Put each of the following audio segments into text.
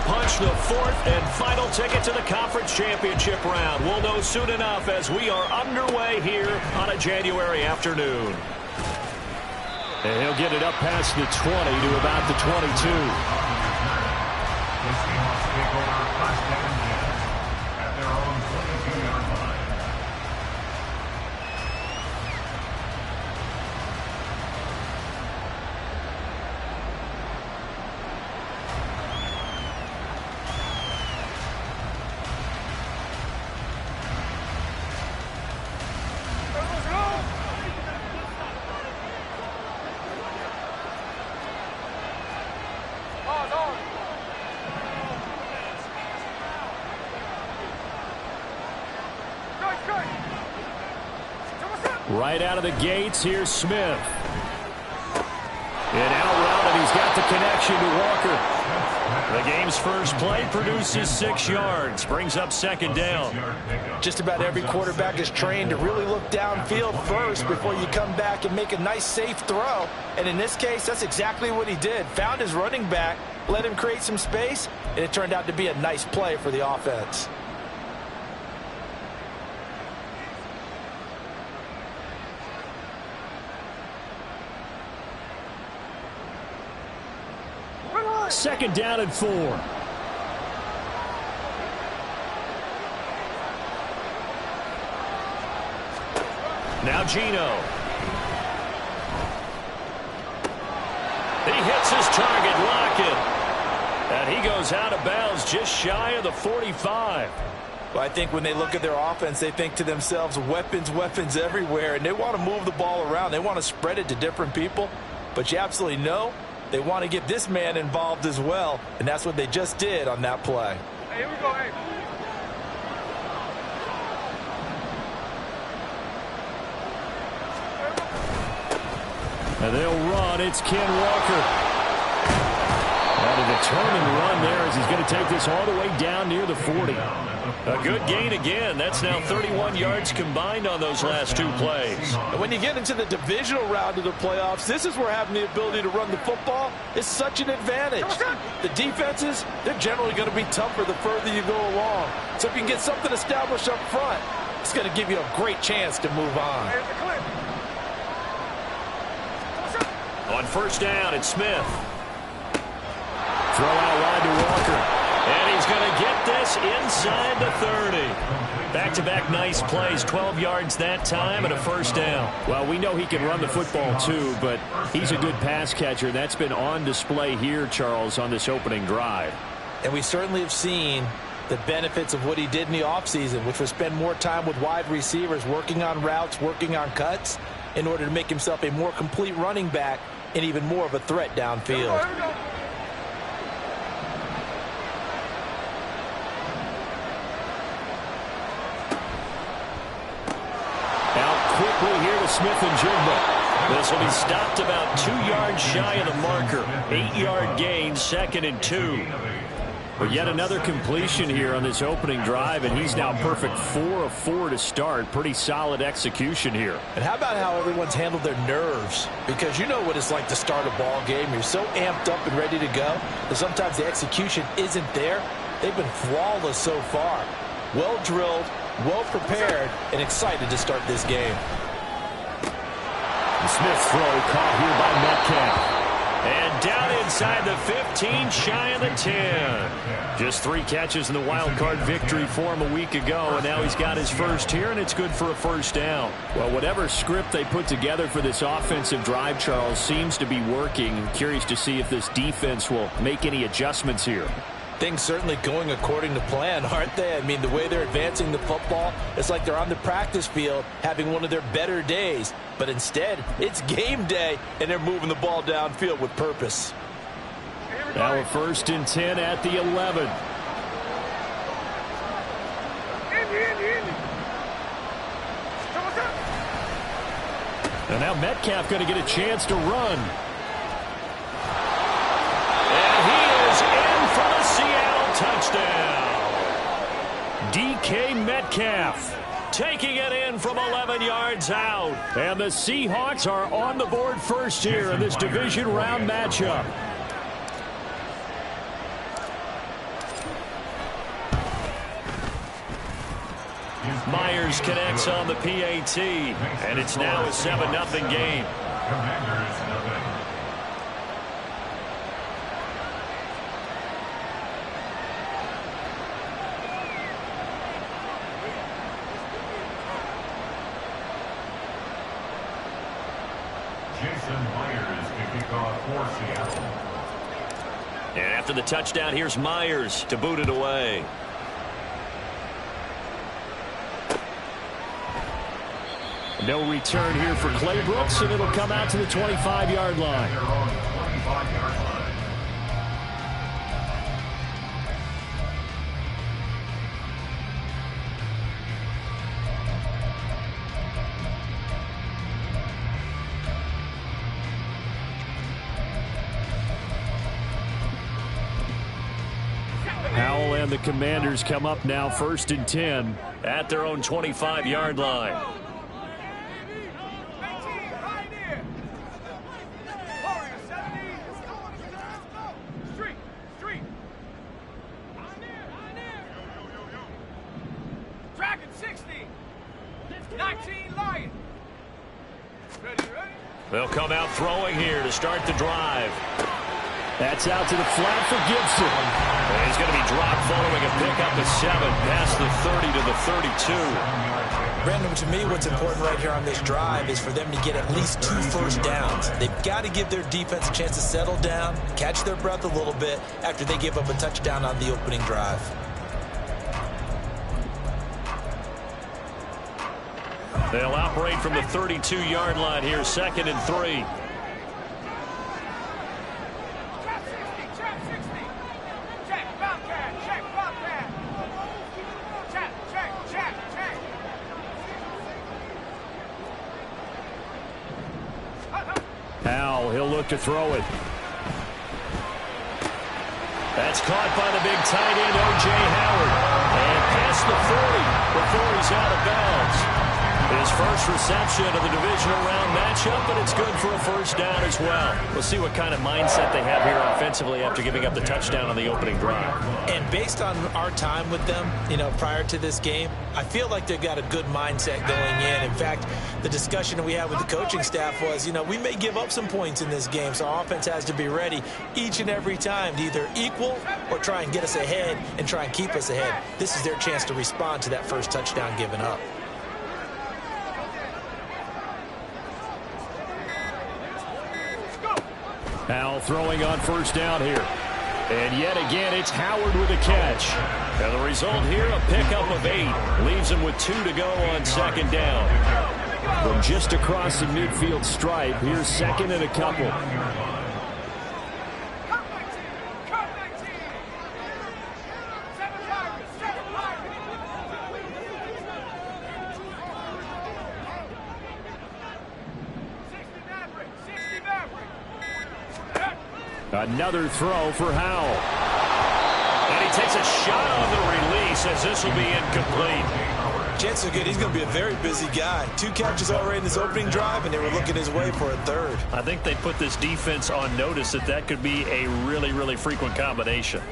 punch the fourth and final ticket to the conference championship round. We'll know soon enough as we are underway here on a January afternoon. And he'll get it up past the 20 to about the 22. Right out of the gates, here's Smith. And out route, and he's got the connection to Walker. The game's first play produces 6 yards, brings up second down. Just about every quarterback is trained to really look downfield first before you come back and make a nice, safe throw. And in this case, that's exactly what he did. Found his running back, let him create some space, and it turned out to be a nice play for the offense. Second down and 4. Now Geno. He hits his target, Lockett. And he goes out of bounds just shy of the 45. Well, I think when they look at their offense, they think to themselves, weapons, weapons everywhere, and they want to move the ball around. They want to spread it to different people. But you absolutely know they want to get this man involved as well, and that's what they just did on that play. Hey, here we go, hey. And they'll run. It's Ken Walker. And a determined run there as he's going to take this all the way down near the 40. A good gain again. That's now 31 yards combined on those last 2 plays. And when you get into the divisional round of the playoffs, this is where having the ability to run the football is such an advantage. The defenses, they're generally going to be tougher the further you go along. So if you can get something established up front, it's going to give you a great chance to move on. On first down, it's Smith. Throw out wide to Walker. And he's going to get this inside the 30. Back-to-back nice plays, 12 yards that time and a first down. Well, we know he can run the football too, but he's a good pass catcher. That's been on display here, Charles, on this opening drive. And we certainly have seen the benefits of what he did in the offseason, which was spend more time with wide receivers, working on routes, working on cuts, in order to make himself a more complete running back and even more of a threat downfield. Quickly here to Smith and Jigba. This will be stopped about 2 yards shy of the marker. 8-yard gain, 2nd and 2. But yet another completion here on this opening drive, and he's now perfect 4 of 4 to start. Pretty solid execution here. And how about how everyone's handled their nerves? Because you know what it's like to start a ball game. You're so amped up and ready to go that sometimes the execution isn't there. They've been flawless so far. Well drilled, well prepared, and excited to start this game. The Smith throw caught here by Metcalf. And down inside the 15, shy of the 10. Just 3 catches in the wild card victory for him a week ago, and now he's got his first here, and it's good for a first down. Well, whatever script they put together for this offensive drive, Charles, seems to be working. I'm curious to see if this defense will make any adjustments here. Things certainly going according to plan, aren't they? I mean, the way they're advancing the football, it's like they're on the practice field having one of their better days. But instead, it's game day, and they're moving the ball downfield with purpose. Now a 1st and 10 at the 11. And now Metcalf going to get a chance to run. And he is in for the Seattle touchdown. DK Metcalf taking it in from 11 yards out. And the Seahawks are on the board first here in this division round matchup. Myers connects on the PAT, and it's now a 7-0 game. Jason Myers to kick off for Seattle. And after the touchdown, here's Myers to boot it away. No return here for Clay Brooks, and it'll come out to the 25-yard line. Howell and the Commanders come up now 1st and 10 at their own 25-yard line. They'll come out throwing here to start the drive. That's out to the flat for Gibson. And he's going to be dropped following a pickup of 7 past the 30 to the 32. Brandon, to me, what's important right here on this drive is for them to get at least 2 first downs. They've got to give their defense a chance to settle down, catch their breath a little bit after they give up a touchdown on the opening drive. They'll operate from the 32-yard line here, 2nd and 3. Howell, he'll look to throw it. That's caught by the big tight end, O.J. Howard. And past the 40 before he's out of bounds. His first reception of the divisional round matchup, but it's good for a first down as well. We'll see what kind of mindset they have here offensively after giving up the touchdown on the opening drive. And based on our time with them, prior to this game, I feel like they've got a good mindset going in. In fact, the discussion that we had with the coaching staff was, we may give up some points in this game, so our offense has to be ready each and every time to either equal or try and get us ahead and try and keep us ahead. This is their chance to respond to that first touchdown given up. Howell throwing on first down here. And yet again, it's Howard with a catch. And the result here, a pickup of 8. Leaves him with 2 to go on 2nd down. From just across the midfield stripe, here's 2nd and a couple. Another throw for Howell. And he takes a shot on the release as this will be incomplete. Chances are good he's going to be a very busy guy. 2 catches already in his opening drive, and they were looking his way for a 3rd. I think they put this defense on notice that could be a really, really frequent combination.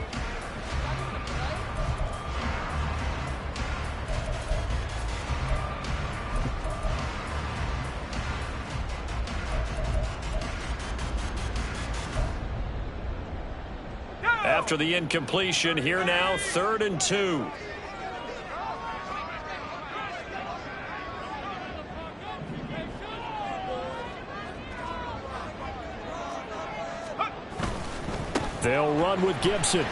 After the incompletion, here now, 3rd and 2. They'll run with Gibson. And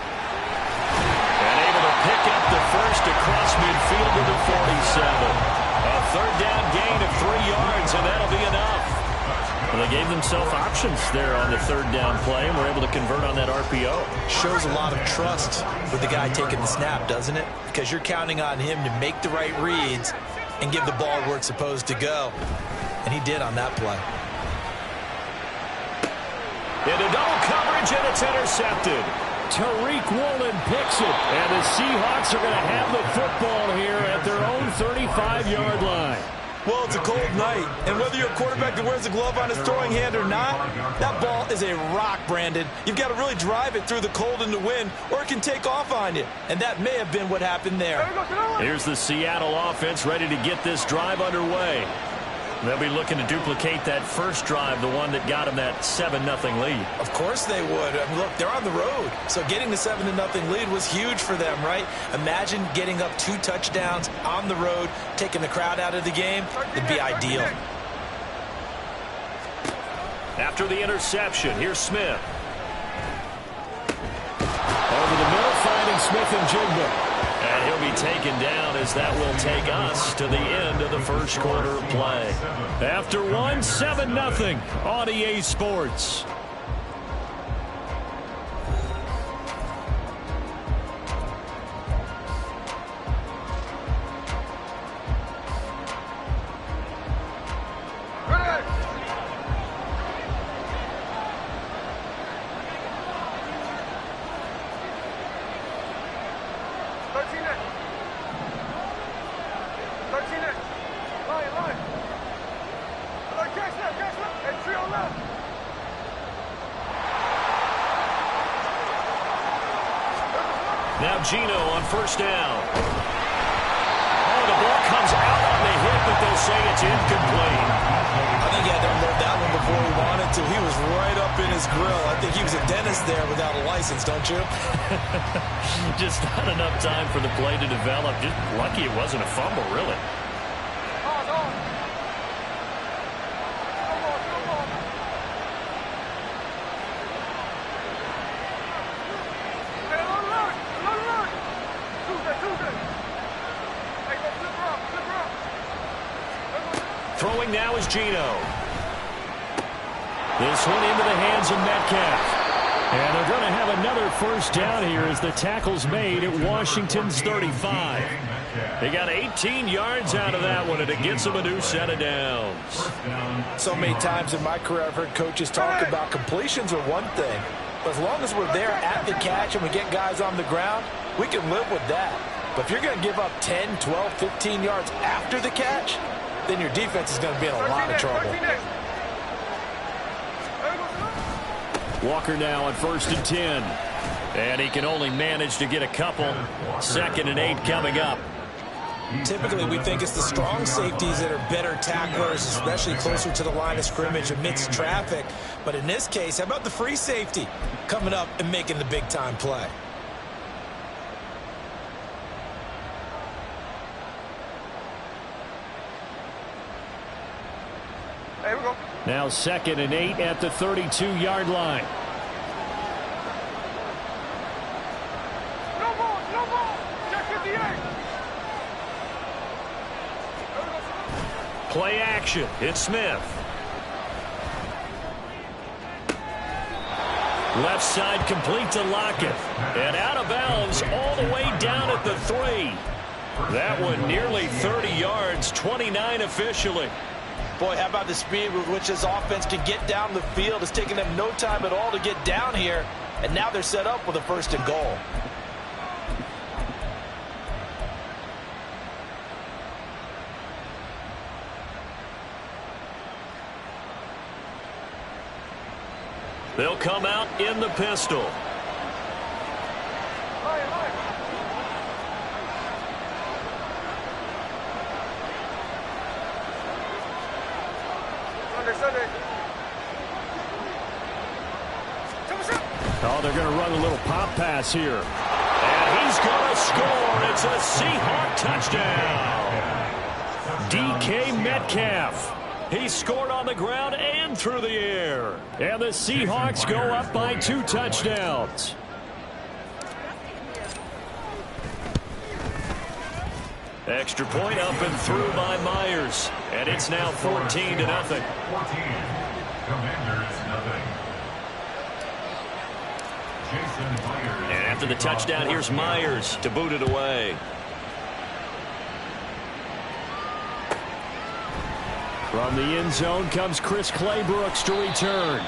able to pick up the first across midfield to the 47. A 3rd down gain of 3 yards, and that'll be enough. Well, they gave themselves options there on the 3rd down play, and were able to convert on that RPO. Shows a lot of trust with the guy taking the snap, doesn't it? Because you're counting on him to make the right reads and give the ball where it's supposed to go. And he did on that play. Into double coverage, and it's intercepted. Tariq Woolen picks it, and the Seahawks are going to have the football here at their own 35-yard line. Well, it's a cold night, and whether you're a quarterback that wears a glove on his throwing hand or not, that ball is a rock, Brandon. You've got to really drive it through the cold and the wind, or it can take off on you, and that may have been what happened there. Here's the Seattle offense ready to get this drive underway. They'll be looking to duplicate that first drive, the one that got them that 7-0 lead. Of course they would. I mean, look, they're on the road, so getting the 7-0 lead was huge for them, right? Imagine getting up 2 touchdowns on the road, taking the crowd out of the game. It'd be ideal. After the interception, here's Smith. Over the middle, finding Smith and Jigba. And he'll be taken down as that will take us to the end of the first quarter of play. After 7-0 on EA Sports. Now Gino on first down. Oh, the ball comes out on the hit, but they'll say it's incomplete. I think he had to unload that one before he wanted to. He was right up in his grill. I think he was a dentist there without a license, don't you? Just not enough time for the play to develop. Just lucky it wasn't a fumble, really. Throwing now is Gino. This one into the hands of Metcalf. And they're going to have another first down here as the tackle's made at Washington's 35. They got 18 yards out of that one, and it gets them a new set of downs. So many times in my career I've heard coaches talk about completions are one thing. But as long as we're there at the catch and we get guys on the ground, we can live with that. But if you're going to give up 10, 12, 15 yards after the catch, then your defense is going to be in a lot of trouble. Walker now on 1st and 10. And he can only manage to get a couple. 2nd and 8 coming up. Typically, we think it's the strong safeties that are better tacklers, especially closer to the line of scrimmage amidst traffic. But in this case, how about the free safety coming up and making the big-time play? Now 2nd and 8 at the 32-yard line. No ball. Check 58. Play action. It's Smith. Left side complete to Lockett. And out of bounds all the way down at the 3. That one nearly 30 yards, 29 officially. Boy, how about the speed with which this offense can get down the field? It's taken them no time at all to get down here, and now they're set up with a 1st and goal. They'll come out in the pistol. Oh, they're going to run a little pop pass here. And he's going to score. It's a Seahawk touchdown. DK Metcalf. He scored on the ground and through the air. And the Seahawks go up by 2 touchdowns. Extra point up and through by Myers. And it's now 14-0. 14. Commanders nothing. And after the touchdown, here's Myers to boot it away. From the end zone comes Chris Claybrooks to return.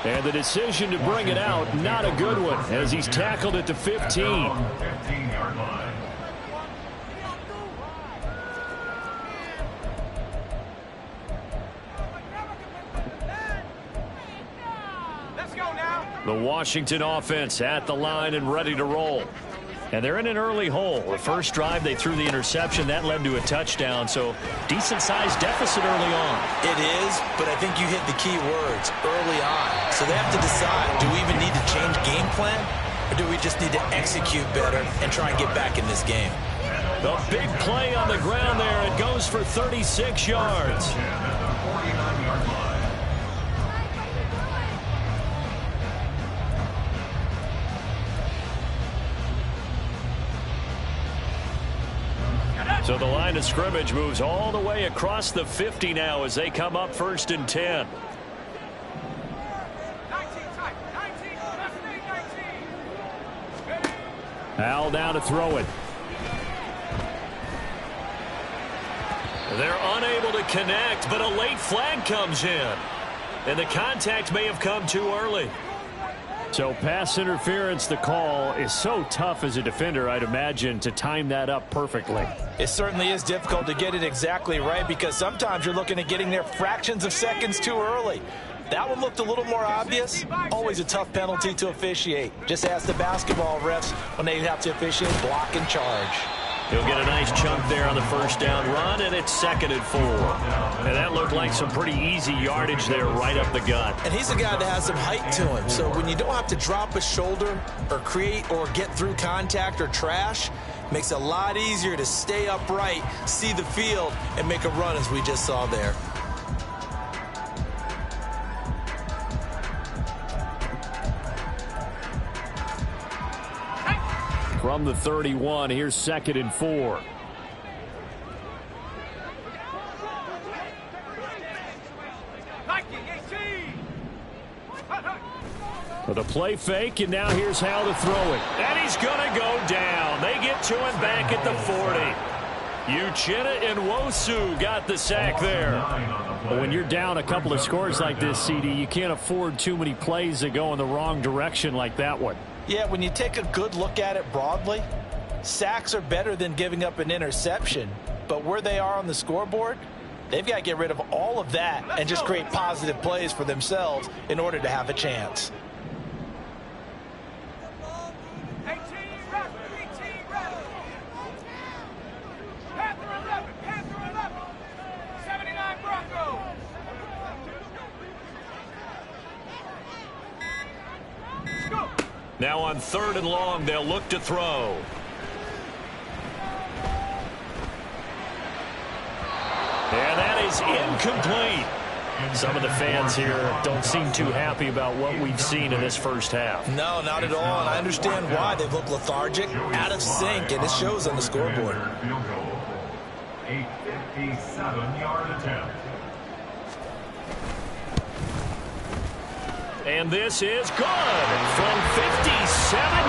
And the decision to bring it out, not a good one, as he's tackled at the 15. 15-yard line. The Washington offense at the line and ready to roll. And they're in an early hole. The first drive, they threw the interception. That led to a touchdown, so decent-sized deficit early on. It is, but I think you hit the key words, early on. So they have to decide, do we even need to change game plan, or do we just need to execute better and try and get back in this game? The big play on the ground there. It goes for 36 yards. So the line of scrimmage moves all the way across the 50 now as they come up 1st and 10. 19, 19. Al down to throw it. They're unable to connect, but a late flag comes in. And the contact may have come too early. So pass interference, the call is so tough as a defender, I'd imagine, to time that up perfectly. It certainly is difficult to get it exactly right because sometimes you're looking at getting there fractions of seconds too early. That one looked a little more obvious. Always a tough penalty to officiate. Just ask the basketball refs when they have to officiate block and charge. He'll get a nice chunk there on the first down run, and it's 2nd and 4. And that looked like some pretty easy yardage there right up the gut. And he's a guy that has some height to him. So when you don't have to drop a shoulder or create or get through contact or trash, makes it a lot easier to stay upright, see the field, and make a run as we just saw there. From the 31, here's 2nd and 4. For the play fake, and now here's Hal to throw it. And he's going to go down. They get to him back at the 40. Uchenna and Nwosu got the sack there. But when you're down a couple of scores like this, CD, you can't afford too many plays that go in the wrong direction like that one. Yeah, when you take a good look at it broadly, sacks are better than giving up an interception. But where they are on the scoreboard, they've got to get rid of all of that and just create positive plays for themselves in order to have a chance. 18 reps, 18 reps. Panther 11, Panther 11. 79 Broncos. Scoop. Now on 3rd and long, they'll look to throw. And that is incomplete. Some of the fans here don't seem too happy about what we've seen in this first half. No, not at all, and I understand why. They've looked lethargic, out of sync, and it shows on the scoreboard. Field goal. A 57-yard attempt. And this is good from 57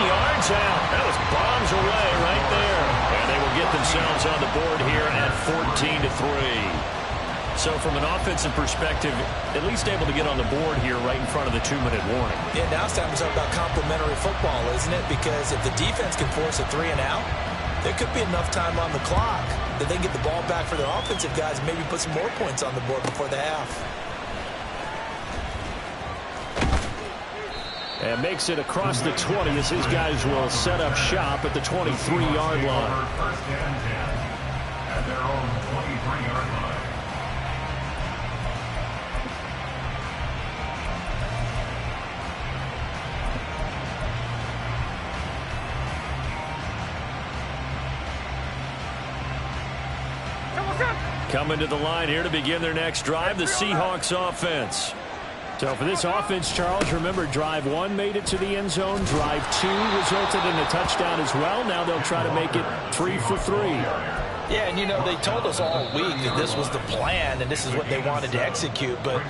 yards out. That was bombs away right there. And they will get themselves on the board here at 14-3. So from an offensive perspective, at least able to get on the board here right in front of the 2-minute warning. Yeah, now it's time to talk about complementary football, isn't it? Because if the defense can force a 3 and out, there could be enough time on the clock that they can get the ball back for their offensive guys and maybe put some more points on the board before the half. And makes it across the 20 as his guys will set up shop at the 23-yard line. First and 10 at their own 23-yard line. Coming to the line here to begin their next drive, the Seahawks offense. So for this offense, Charles, remember drive 1 made it to the end zone. Drive 2 resulted in a touchdown as well. Now they'll try to make it 3 for 3. Yeah, and you know, they told us all week that this was the plan and this is what they wanted to execute, but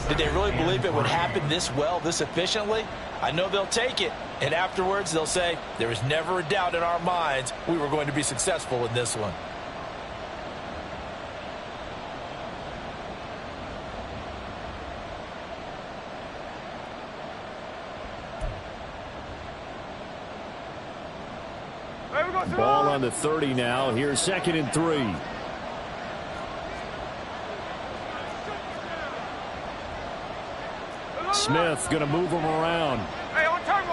did they really believe it would happen this well, this efficiently? I know they'll take it, and afterwards they'll say, there was never a doubt in our minds we were going to be successful in this one. Ball on the 30 now. Here's 2nd and 3. Smith going to move him around. Hey, on turbo.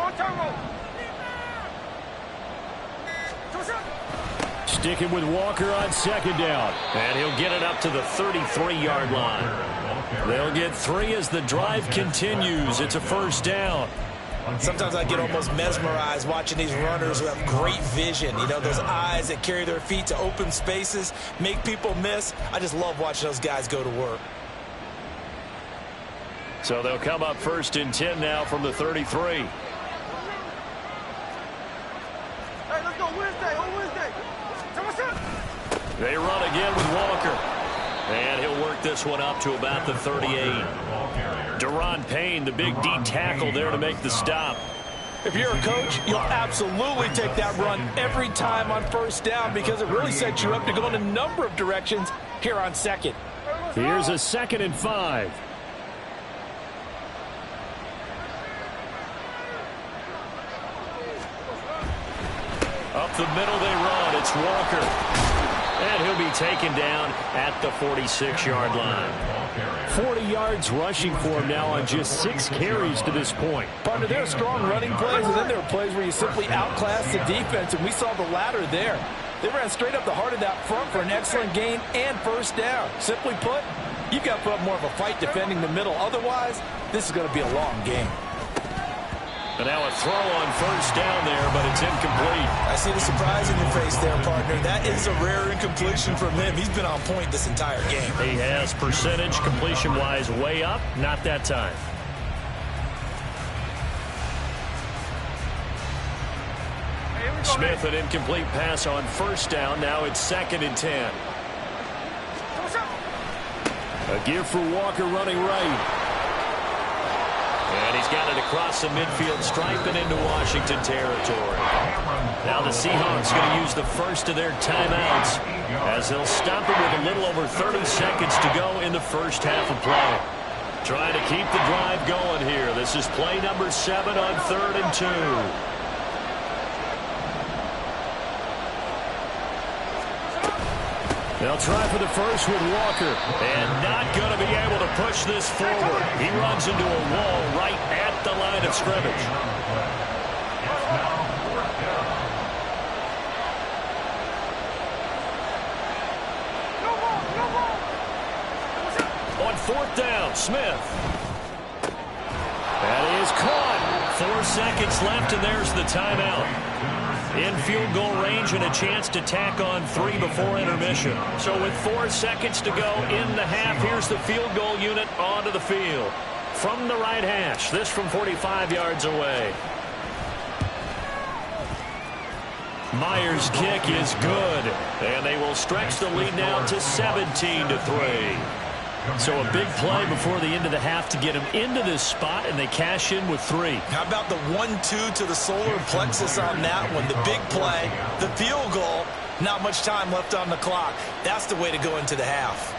Sticking with Walker on second down. And he'll get it up to the 33-yard line. They'll get 3 as the drive continues. It's a first down. Sometimes I get almost mesmerized watching these runners who have great vision. You know, those eyes that carry their feet to open spaces, make people miss. I just love watching those guys go to work. So they'll come up first and 10 now from the 33. Hey, let's go Wednesday. On Wednesday. They run again with Walker. And he'll work this one up to about the 38. Daron Payne, the big D tackle there to make the stop. If you're a coach, you'll absolutely take that run every time on first down because it really sets you up to go in a number of directions here on second. Here's a 2nd and 5. Up the middle they run. It's Walker. And he'll be taken down at the 46-yard line. 40 yards rushing for him now on just 6 carries to this point. Partner, there are strong running plays, and then there are plays where you simply outclass the defense, and we saw the latter there. They ran straight up the heart of that front for an excellent gain and first down. Simply put, you've got to put up more of a fight defending the middle. Otherwise, this is going to be a long game. And now a throw on first down there, but it's incomplete. I see the surprise in your face there, partner. That is a rare incompletion from him. He's been on point this entire game. He has percentage completion-wise way up. Not that time. Smith, an incomplete pass on first down. Now it's 2nd and 10. A give for Walker running right. And he's got it across the midfield stripe and into Washington territory. Now the Seahawks going to use the first of their timeouts as they'll stop it with a little over 30 seconds to go in the first half of play. Trying to keep the drive going here. This is play number 7 on 3rd and 2. They'll try for the first with Walker. And not going to be able to push this forward. He runs into a wall right at the line of scrimmage. On 4th down, Smith. That is caught. 4 seconds left, and there's the timeout. In field goal range and a chance to tack on 3 before intermission. So with 4 seconds to go in the half, here's the field goal unit onto the field. From the right hash, this from 45 yards away. Myers' kick is good, and they will stretch the lead now to 17-3. So a big play before the end of the half to get him into this spot, and they cash in with 3. How about the 1-2 to the solar plexus on that one? The big play, the field goal, not much time left on the clock. That's the way to go into the half.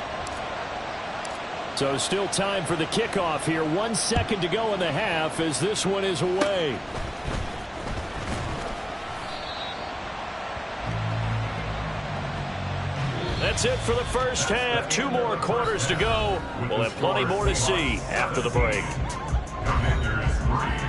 So still time for the kickoff here. 1 second to go in the half as this one is away. That's it for the first half. 2 more quarters to go. We'll have plenty more to see after the break. Commanders 3.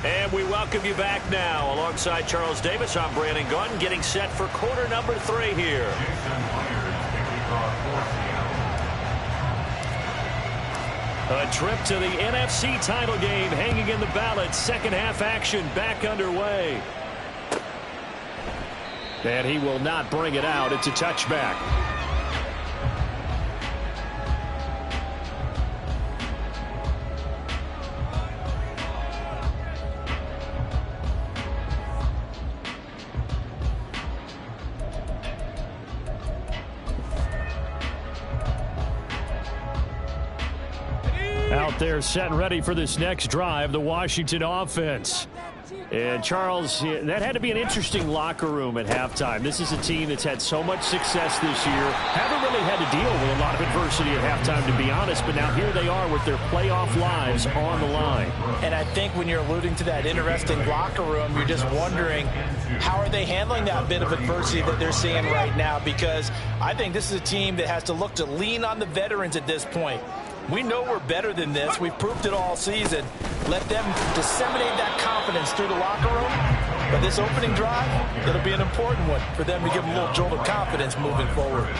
And we welcome you back now. Alongside Charles Davis, I'm Brandon Gaudin, getting set for quarter number 3 here. A trip to the NFC title game hanging in the balance. Second half action back underway. And he will not bring it out. It's a touchback. out there setting ready for this next drive, the Washington offense. And, Charles, that had to be an interesting locker room at halftime. This is a team that's had so much success this year. Haven't really had to deal with a lot of adversity at halftime, to be honest. But now here they are with their playoff lives on the line. And I think when you're alluding to that interesting locker room, you're just wondering how are they handling that bit of adversity that they're seeing right now? Because I think this is a team that has to look to lean on the veterans at this point. We know we're better than this. We've proved it all season. Let them disseminate that confidence through the locker room. But this opening drive, it'll be an important one for them to give them a little jolt of confidence moving forward.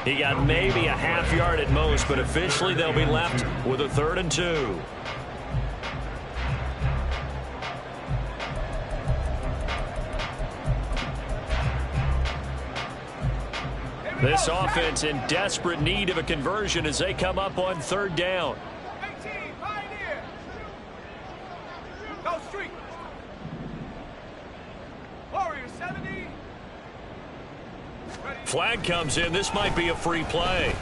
He got maybe a half yard at most, but officially they'll be left with a 3rd and 2. This offense in desperate need of a conversion as they come up on 3rd down. 18, Pioneer. Go street. Warriors 70. Flag comes in. This might be a free play.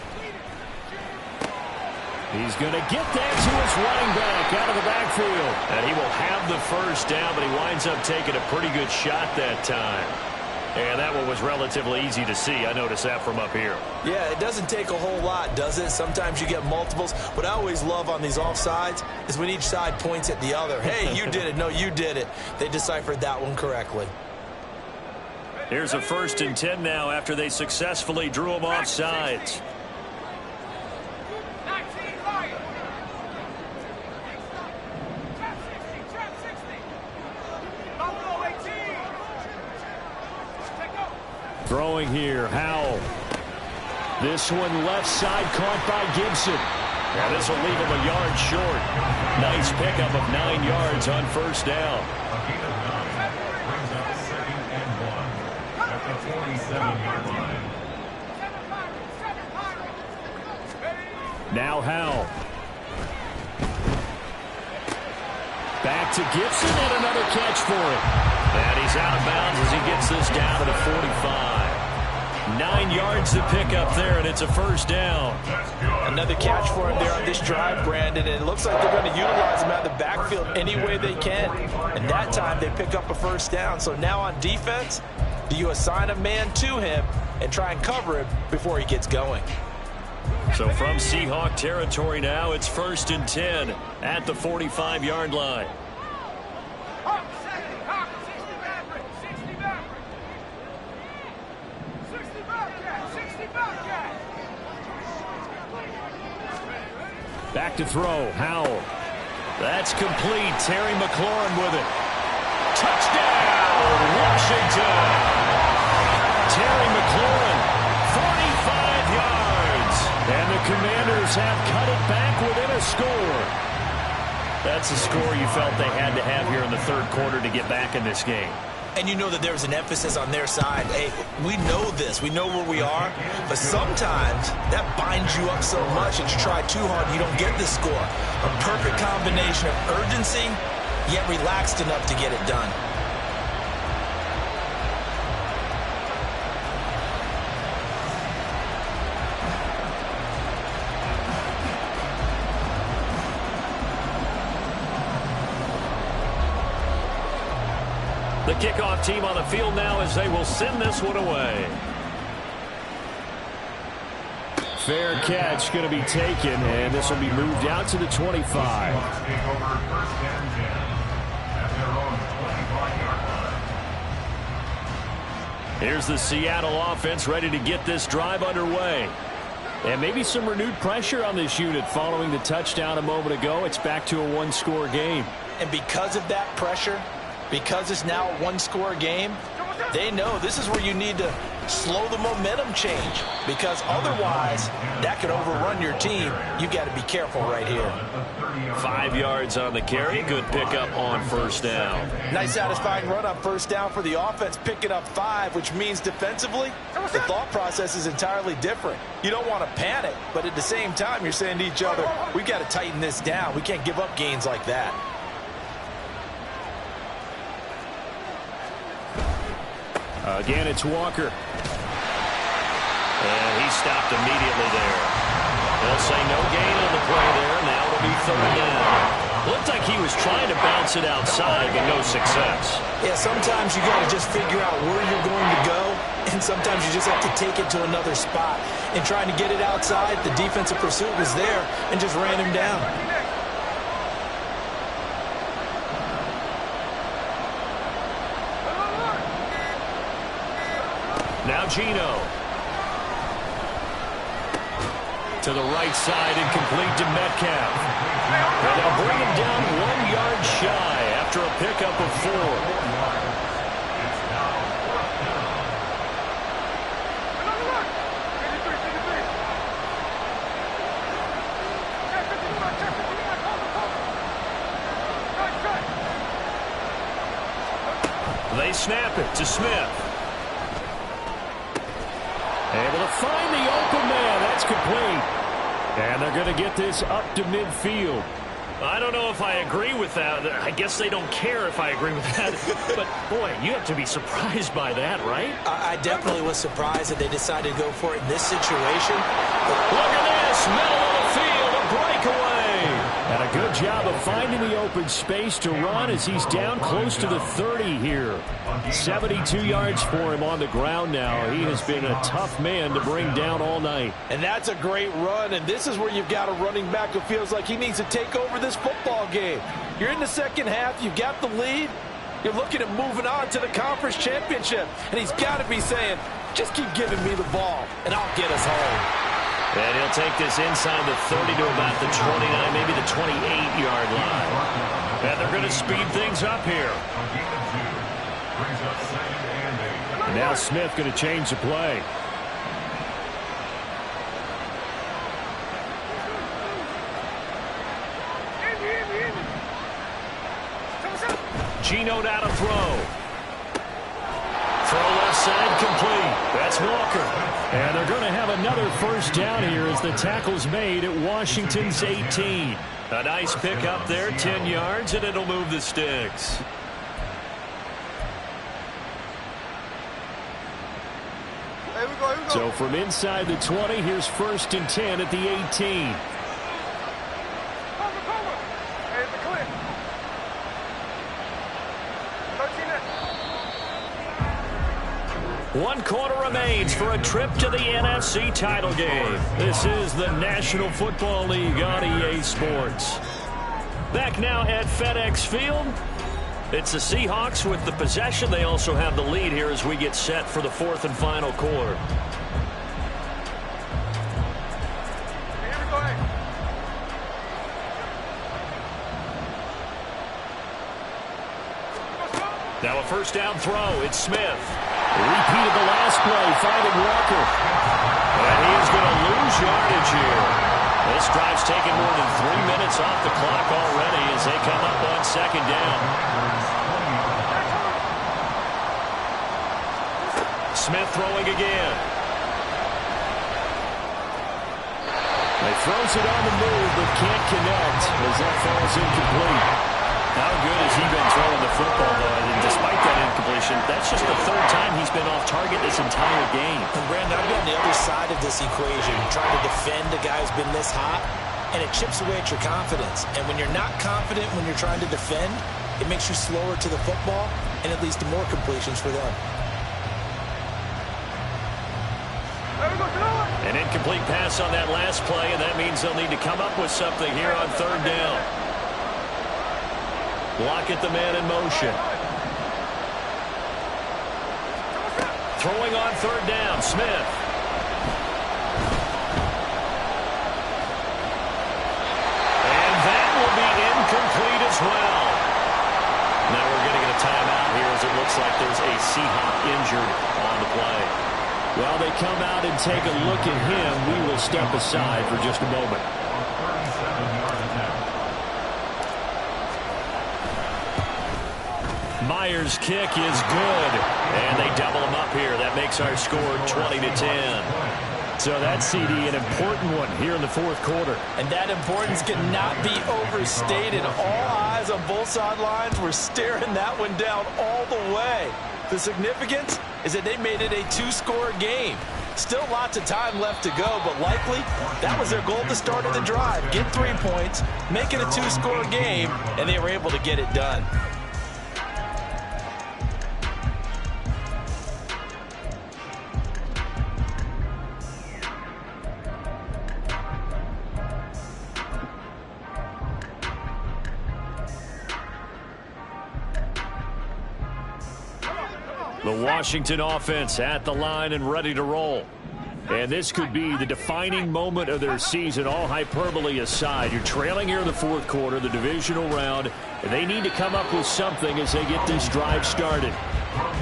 He's going to get that to his running back out of the backfield. And he will have the 1st down, but he winds up taking a pretty good shot that time. And that one was relatively easy to see. I noticed that from up here. Yeah, it doesn't take a whole lot, does it? Sometimes you get multiples. What I always love on these offsides is when each side points at the other. Hey, you did it. No, you did it. They deciphered that one correctly. Here's a 1st and 10 now after they successfully drew him off sides. 19, Lion. Trap 60. Buffalo 18. Throwing here, Howell. This one left side caught by Gibson. Now this will leave him a yard short. Nice pickup of 9 yards on 1st down. A gain of 9 brings up 2nd and 1 at the 47-yard line. Now Howell. Back to Gibson and another catch for him. And he's out of bounds as he gets this down to the 45. 9 yards to pick up there, and it's a 1st down. Another catch for him there on this drive, Brandon. And it looks like they're going to utilize him out of the backfield any way they can. And that time they pick up a 1st down. So now on defense, do you assign a man to him and try and cover him before he gets going? So from Seahawk territory now, it's 1st and 10 at the 45-yard line. Back to throw, Howell. That's complete. Terry McLaurin with it. Touchdown, Washington. Terry McLaurin, 45 yards. And the Commanders have cut it back within a score. That's a score you felt they had to have here in the 3rd quarter to get back in this game. And you know that there's an emphasis on their side. Hey, we know this. We know where we are. But sometimes that binds you up so much that you try too hard and you don't get the score. A perfect combination of urgency, yet relaxed enough to get it done. The kickoff team on the field now as they will send this one away. Fair catch going to be taken, and this will be moved out to the 25. Take over 1st and 10 at their own 25-yard line. Here's the Seattle offense ready to get this drive underway. And maybe some renewed pressure on this unit following the touchdown a moment ago. It's back to a 1-score game. And because of that pressure, because it's now a 1-score game, they know this is where you need to slow the momentum change, because otherwise that could overrun your team. You got to be careful right here. 5 yards on the carry. Good pickup on 1st down. Nice satisfying run on 1st down for the offense, picking up 5, which means defensively the thought process is entirely different. You don't want to panic, but at the same time you're saying to each other, we've got to tighten this down. We can't give up gains like that. Again, it's Walker. And he stopped immediately there. They'll say no gain on the play there. Now it'll be third down. Looked like he was trying to bounce it outside, but no success. Yeah, sometimes you got to just figure out where you're going to go, and sometimes you just have to take it to another spot. And trying to get it outside, the defensive pursuit was there and just ran him down. Now Geno. To the right side and complete to Metcalf. And they'll bring him down 1 yard shy after a pickup of 4. They snap it to Smith. Able to find the open man. That's complete. And they're going to get this up to midfield. I don't know if I agree with that. I guess they don't care if I agree with that. But, boy, you have to be surprised by that, right? I definitely was surprised that they decided to go for it in this situation. Look at this. Middle of the field. A breakaway. And a good job of finding the open space to run as he's down close to the 30 here. 72 yards for him on the ground now. He has been a tough man to bring down all night. And that's a great run, and this is where you've got a running back who feels like he needs to take over this football game. You're in the second half. You've got the lead. You're looking at moving on to the conference championship, and he's got to be saying, just keep giving me the ball, and I'll get us home. And he'll take this inside the 30 to about the 29, maybe the 28-yard line. And they're going to speed things up here. And now Smith going to change the play. Geno now to throw. Throw left side complete. That's Walker. And they're going to have another first down here as the tackle's made at Washington's 18. A nice pick up there, 10 yards, and it'll move the sticks. So from inside the 20, here's 1st and 10 at the 18. One quarter remains for a trip to the NFC title game. This is the National Football League on EA Sports. Back now at FedEx Field. It's the Seahawks with the possession. They also have the lead here as we get set for the 4th and final quarter. Now a first down throw. It's Smith. Repeated the last play, finding Walker. And he is going to lose yardage here. This drive's taken more than 3 minutes off the clock already as they come up on 2nd down. Smith throwing again. He throws it on the move, but can't connect as that falls incomplete. How good has he been throwing the football, though? And despite that incompletion, that's just the 3rd time he's been off target this entire game. And Brandon, I've been on the other side of this equation, trying to defend a guy who's been this hot, and it chips away at your confidence. And when you're not confident when you're trying to defend, it makes you slower to the football, and it leads to more completions for them. An incomplete pass on that last play, and that means they'll need to come up with something here on 3rd down. Block at the man in motion. Throwing on 3rd down, Smith. And that will be incomplete as well. Now we're going to get a timeout here as it looks like there's a Seahawk injured on the play. While they come out and take a look at him, we will step aside for just a moment. Myers' kick is good, and they double him up here. That makes our score 20-10. So that, CD, an important one here in the 4th quarter. And that importance cannot be overstated. All eyes on both sidelines were staring that one down all the way. The significance is that they made it a 2-score game. Still lots of time left to go, but likely that was their goal at the start of the drive. Get 3 points, make it a 2-score game, and they were able to get it done. The Washington offense at the line and ready to roll. And this could be the defining moment of their season, all hyperbole aside. You're trailing here in the fourth quarter, the divisional round, and they need to come up with something as they get this drive started.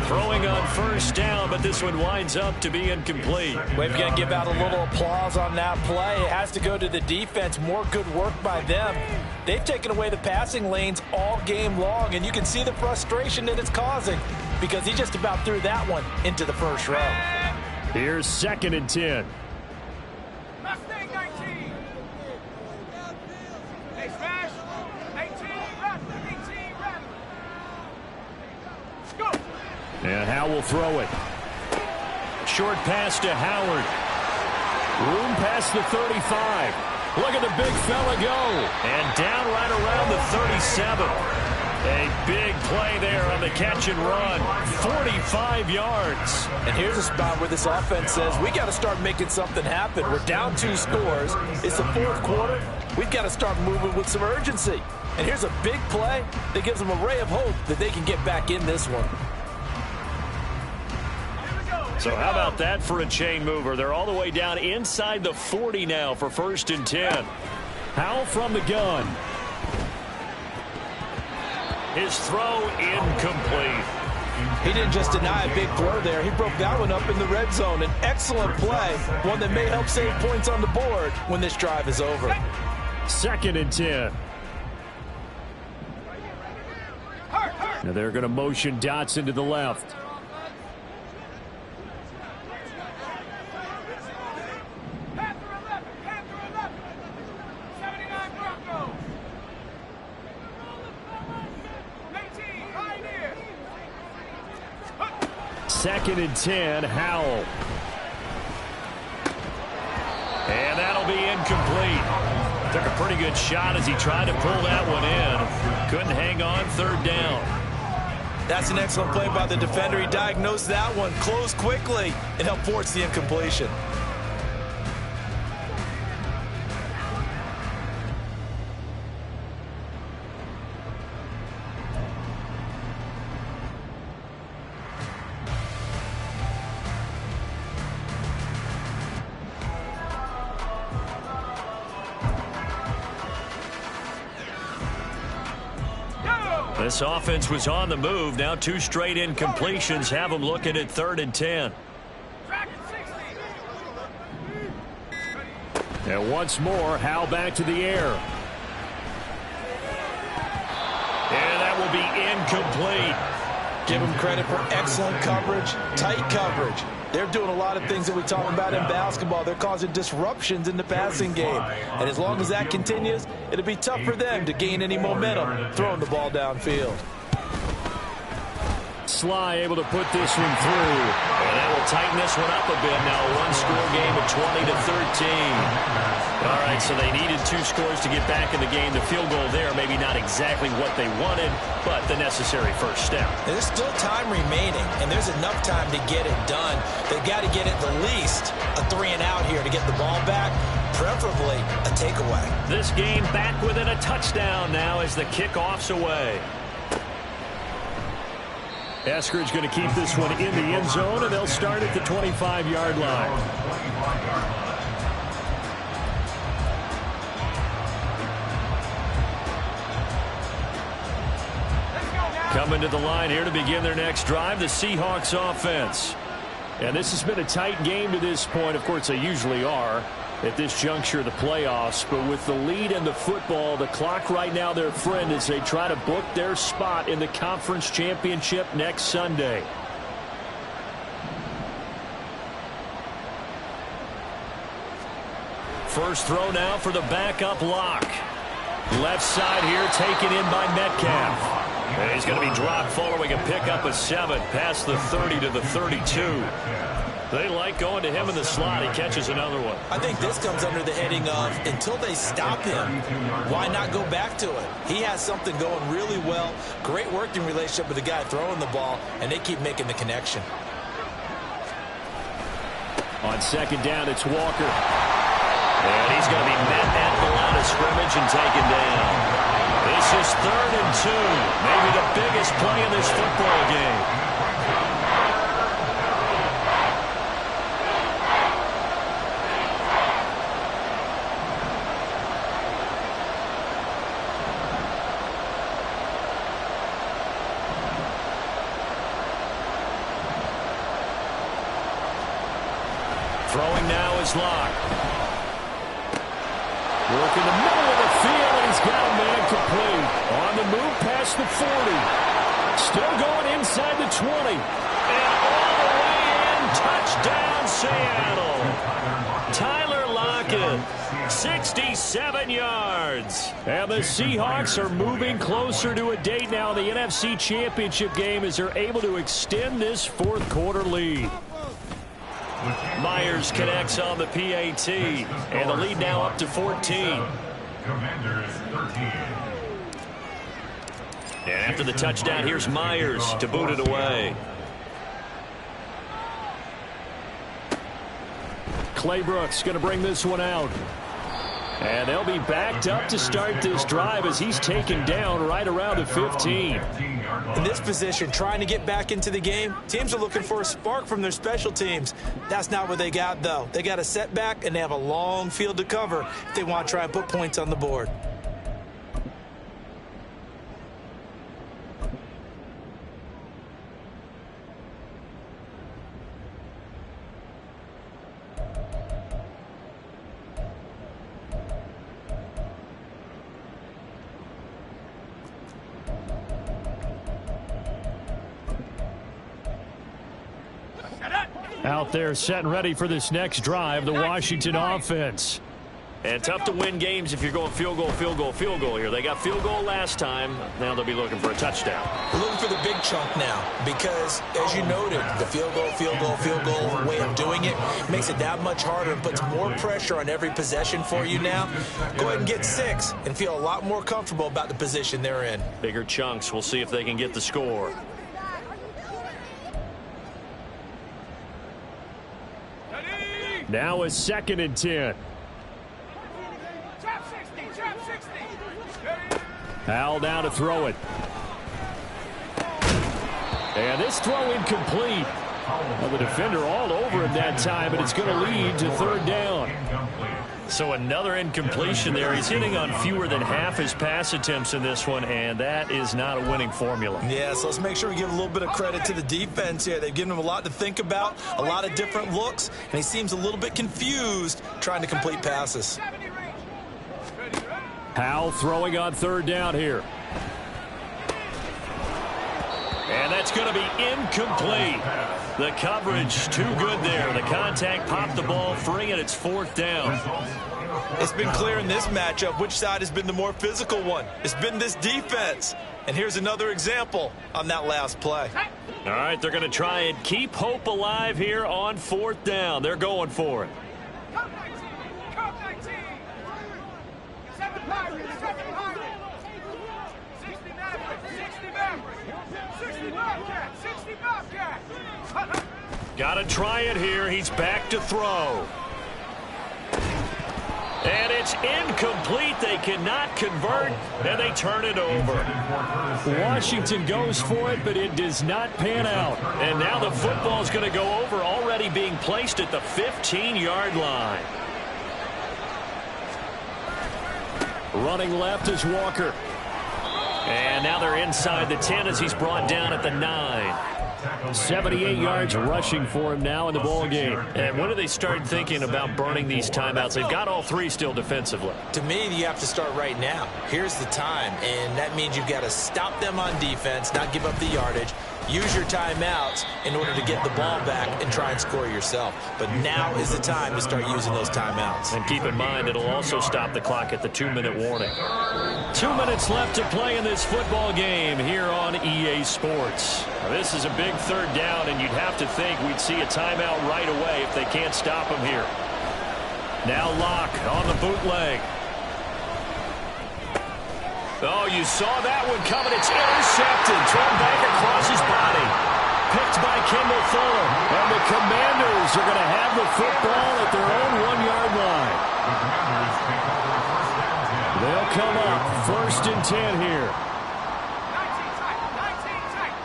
Throwing on first down, but this one winds up to be incomplete. We're going to give out a little applause on that play. It has to go to the defense. More good work by them. They've taken away the passing lanes all game long, and you can see the frustration that it's causing because he just about threw that one into the first row. Here's 2nd and 10. Mustang 19. Hey, smash. 18, rep. 18, rep. Go. And Howe will throw it. Short pass to Howard. Room past the 35. Look at the big fella go. And down right around the 37. A big play there on the catch and run. 45 yards. And here's a spot where this offense says, we got to start making something happen. We're down 2 scores. It's the fourth quarter. We've got to start moving with some urgency. And here's a big play that gives them a ray of hope that they can get back in this one. So how about that for a chain mover? They're all the way down inside the 40 now for 1st and 10. Howe from the gun. His throw incomplete. He didn't just deny a big throw there. He broke that one up in the red zone. An excellent play, one that may help save points on the board when this drive is over. 2nd and 10. Now they're going to motion Dotson to the left. Panther 11. Panther 11. 79 Broncos. 18, Pioneers. 2nd and 10, Howell. And that'll be incomplete. Took a pretty good shot as he tried to pull that one in. Couldn't hang on, 3rd down. That's an excellent play by the defender. He diagnosed that one, closed quickly, and helped force the incompletion. This offense was on the move. Now 2 straight incompletions have them looking at 3rd and 10. And once more, Howe back to the air. And that will be incomplete. Give them credit for excellent coverage, tight coverage. They're doing a lot of things that we talk about in basketball. They're causing disruptions in the passing game. And as long as that continues, it'll be tough for them to gain any momentum throwing the ball downfield. Sly able to put this one through. And that will tighten this one up a bit. Now a 1-score game at 20-13. All right, so they needed 2 scores to get back in the game. The field goal there, maybe not exactly what they wanted, but the necessary first step. There's still time remaining, and there's enough time to get it done. They've got to get at the least a 3-and-out here to get the ball back, preferably a takeaway. This game back within a touchdown now as the kickoff's away. Eskridge going to keep this one in the end zone, and they'll start at the 25-yard line. Coming to the line here to begin their next drive, the Seahawks offense. And this has been a tight game to this point. Of course, they usually are at this juncture of the playoffs. But with the lead in the football, the clock right now their friend as they try to book their spot in the conference championship next Sunday. First throw now for the backup Lock. Left side here taken in by Metcalf. And he's going to be dropped following a pickup of 7 past the 30 to the 32. They like going to him in the slot. He catches another one. I think this comes under the heading of until they stop him, why not go back to it? He has something going really well. Great working relationship with the guy throwing the ball, and they keep making the connection. On second down, it's Walker. And he's going to be met at the line of scrimmage and taken down. This is 3rd and 2. Maybe the biggest play in this football game. Throwing now is Locke. Work in the middle of the field, and he's got a man complete. On the move past the 40. Still going inside the 20. And all the way in, touchdown Seattle. Tyler Lockett, 67 yards. And the Seahawks are moving closer to a date now in the NFC Championship game as they're able to extend this fourth quarter lead. Myers connects on the PAT, and the lead now up to 14. Commanders 13. And after the touchdown, here's Myers to boot it away. Clay Brooks going to bring this one out. And they'll be backed up to start this drive as he's taken down right around the 15. In this position, trying to get back into the game, teams are looking for a spark from their special teams. That's not what they got, though. They got a setback, and they have a long field to cover if they want to try and put points on the board. Out there set and ready for this next drive, the Washington offense. And tough to win games if you're going field goal, field goal, field goal here. They got field goal last time. Now they'll be looking for a touchdown. We're looking for the big chunk now because, as you noted, the field goal, field goal, field goal way of doing it makes it that much harder and puts more pressure on every possession for you now. Go ahead and get 6 and feel a lot more comfortable about the position they're in. Bigger chunks. We'll see if they can get the score. Now a 2nd and 10. Howell down to throw it. And this throw incomplete. Well, the defender all over him that time, but it's going to lead to 3rd down. So another incompletion there. He's hitting on fewer than half his pass attempts in this one, and that is not a winning formula. Yeah, so let's make sure we give a little bit of credit to the defense here. They've given him a lot to think about, a lot of different looks, and he seems a little bit confused trying to complete passes. Howell throwing on 3rd down here. And that's going to be incomplete. The coverage too good there. The contact popped the ball free, and it's 4th down. It's been clear in this matchup which side has been the more physical one. It's been this defense. And here's another example on that last play. All right, they're going to try and keep hope alive here on 4th down. They're going for it. Come 19. Come 19. 7 Pirates. 7 Pirates. 60 Mavericks. 60 Mavericks. 60 Bobcats. 60 Bobcats. Got to try it here. He's back to throw. And it's incomplete. They cannot convert, and they turn it over. Washington goes for it, but it does not pan out. And now the football's going to go over, already being placed at the 15-yard line. Running left is Walker. And now they're inside the 10 as he's brought down at the 9. 78 yards rushing for him now in the ball game. And when do they start thinking about burning these timeouts? They've got all 3 still defensively. To me, you have to start right now. Here's the time, and that means you've got to stop them on defense, not give up the yardage. use your timeouts in order to get the ball back and try and score yourself. But now is the time to start using those timeouts. And keep in mind, it'll also stop the clock at the 2-minute warning. 2 minutes left to play in this football game here on EA Sports. This is a big third down, and you'd have to think we'd see a timeout right away if they can't stop him here. Now Locke on the bootleg. Oh, you saw that one coming. It's intercepted. Thrown back across his body. Picked by Kendall Fuller. And the Commanders are going to have the football at their own 1-yard line. They'll come up 1st and 10 here. 19 tight. 19 tight.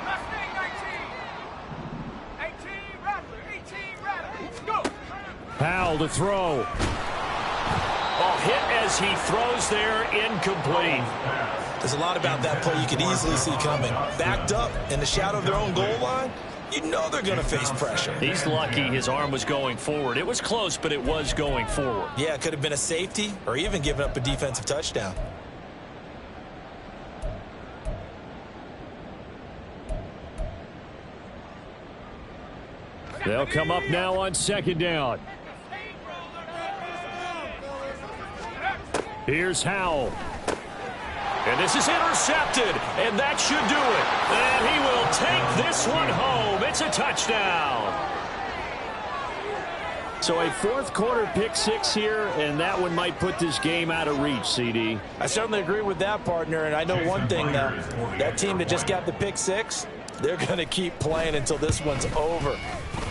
Mustang 19. 18 Rattler. 18 Rattler. Let's go. Powell to throw. Oh, hit as he throws there, incomplete. There's a lot about that play you could easily see coming. Backed up in the shadow of their own goal line, you know they're going to face pressure. He's lucky his arm was going forward. It was close, but it was going forward. Yeah, it could have been a safety or even given up a defensive touchdown. They'll come up now on 2nd down. Here's Howell. And this is intercepted, and that should do it. And he will take this one home. It's a touchdown. So a 4th quarter pick 6 here, and that one might put this game out of reach, CD. I certainly agree with that, partner, and I know one thing now. That team that just got the pick 6, they're going to keep playing until this one's over.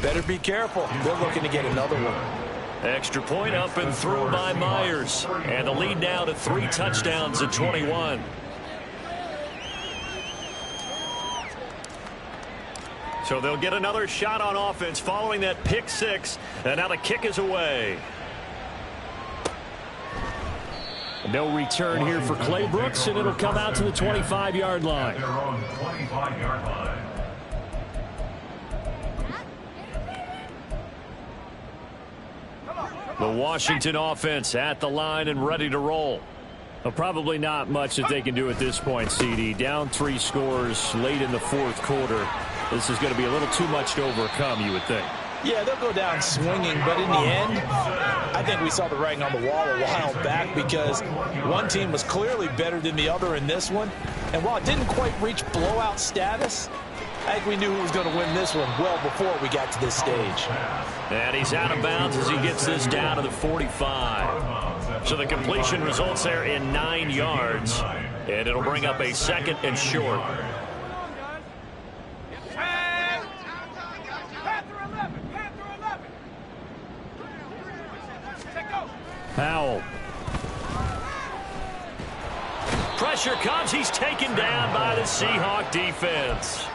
Better be careful. They're looking to get another one. Extra point up and through by Myers. And the lead now to 3 touchdowns at 21. So they'll get another shot on offense following that pick 6. And now the kick is away. No return here for Clay Brooks, and it'll come out to the 25-yard line. They're on the 25-yard line. The Washington offense at the line and ready to roll. Well, probably not much that they can do at this point, CD. Down 3 scores late in the 4th quarter. This is going to be a little too much to overcome, you would think. Yeah, they'll go down swinging, but in the end, I think we saw the writing on the wall a while back because one team was clearly better than the other in this one. And while it didn't quite reach blowout status, I think we knew who was going to win this one well before we got to this stage. And he's out of bounds as he gets this down to the 45. So the completion results there in 9 yards. And it'll bring up a 2nd and short. Powell. Pressure comes. He's taken down by the Seahawk defense.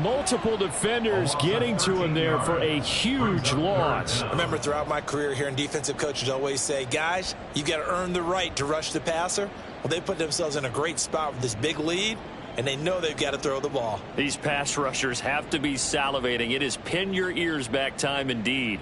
Multiple defenders getting to him there for a huge loss. I remember throughout my career hearing defensive coaches always say, guys, you got to earn the right to rush the passer. Well, they put themselves in a great spot with this big lead, and they know they've got to throw the ball. These pass rushers have to be salivating. It is pin your ears back time indeed.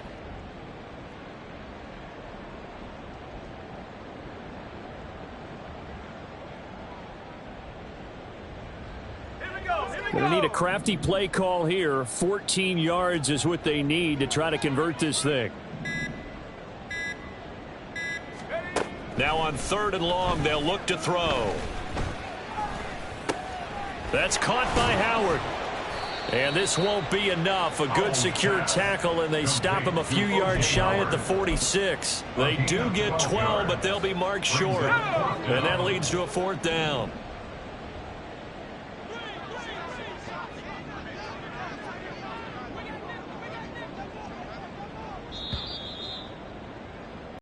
They need a crafty play call here. 14 yards is what they need to try to convert this thing. Now on 3rd and long, they'll look to throw. That's caught by Howard. And this won't be enough. A good secure tackle, and they stop him a few yards shy at the 46. They do get 12, but they'll be marked short. And that leads to a 4th down.